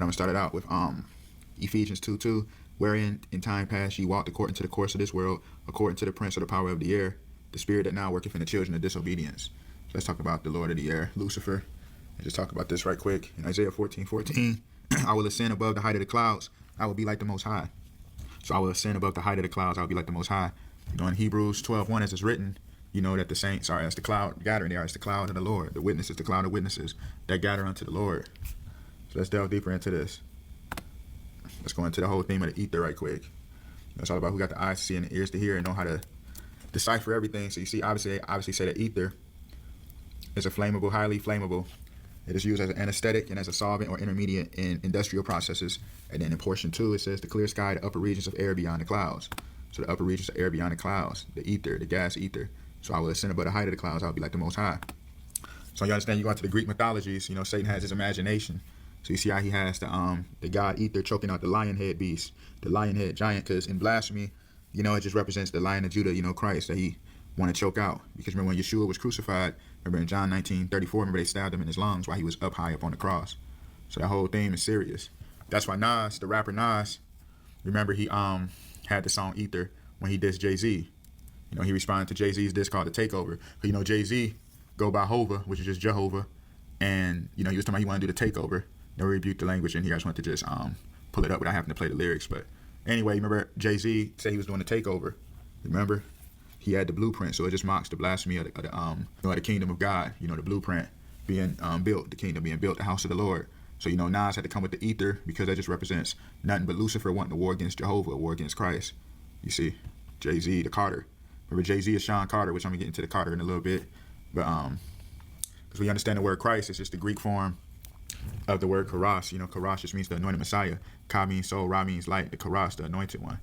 I'm gonna start it out with Ephesians 2:2, wherein in time past ye walked according to the course of this world, according to the prince of the power of the air, the spirit that now worketh in the children of disobedience. So let's talk about the Lord of the air, Lucifer. And just talk about this right quick. In Isaiah 14:14, I will ascend above the height of the clouds. I will be like the Most High. So I will ascend above the height of the clouds. I will be like the Most High. You know, in Hebrews 12:1, as it's written, you know that the saints are as the cloud gathering. They are as the cloud of the Lord. The witnesses, the cloud of witnesses that gather unto the Lord. So let's delve deeper into this. Let's go into the whole theme of the ether right quick. It's all about who got the eyes to see and the ears to hear and know how to decipher everything. So you see, obviously say that ether is a flammable, highly flammable. It is used as an anesthetic and as a solvent or intermediate in industrial processes. And then in portion 2, it says the clear sky, the upper regions of air beyond the clouds. So the upper regions of air beyond the clouds, the ether, the gas ether. So I will ascend above the height of the clouds. I will be like the Most High. So you understand, you go into the Greek mythologies, you know, Satan has his imagination. So you see how he has the god ether choking out the lion head beast, the lion head giant, because in blasphemy, you know, it just represents the Lion of Judah, you know, Christ, that he want to choke out. Because remember when Yeshua was crucified, remember in John 19:34, remember they stabbed him in his lungs while he was up high up on the cross. So that whole theme is serious. That's why Nas, the rapper Nas, remember he had the song Ether when he dissed Jay-Z. You know, he responded to Jay-Z's diss called The Takeover. You know, Jay-Z go by Hova, which is just Jehovah. And, you know, he was talking about he wanted to do the takeover. Never rebuked the language in here. I just wanted to just pull it up without having to play the lyrics. But anyway, remember Jay-Z said he was doing the takeover. Remember? He had the blueprint, so it just mocks the blasphemy of the kingdom of God. You know, the blueprint being built, the kingdom being built, the house of the Lord. So, you know, Nas had to come with the ether because that just represents nothing but Lucifer wanting to war against Jehovah, a war against Christ. You see, Jay-Z, the Carter. Remember, Jay-Z is Sean Carter, which I'm going to get into the Carter in a little bit. But because we understand the word Christ, it's just the Greek form of the word Karas. You know, Karas just means the anointed Messiah. Ka means soul, Ra means light, the Karas, the anointed one.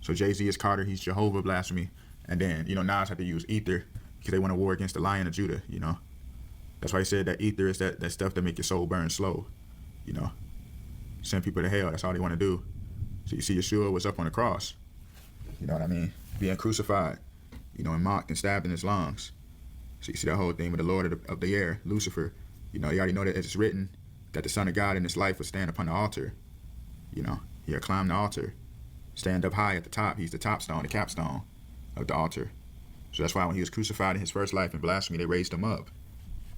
So Jay-Z is Carter, he's Jehovah, blasphemy. And then, you know, Nas had to use ether because they want to war against the Lion of Judah, you know. That's why he said that ether is that stuff that make your soul burn slow, you know. Send people to hell, that's all they want to do. So you see Yeshua was up on the cross, you know what I mean, being crucified, you know, and mocked and stabbed in his lungs. So you see that whole thing with the Lord of the air, Lucifer. You know, you already know that it's written that the Son of God in this life will stand upon the altar. You know, he'll climb the altar, stand up high at the top. He's the top stone, the capstone of the altar. So that's why when he was crucified in his first life in blasphemy, they raised him up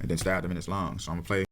and then stabbed him in his lungs. So I'm going to play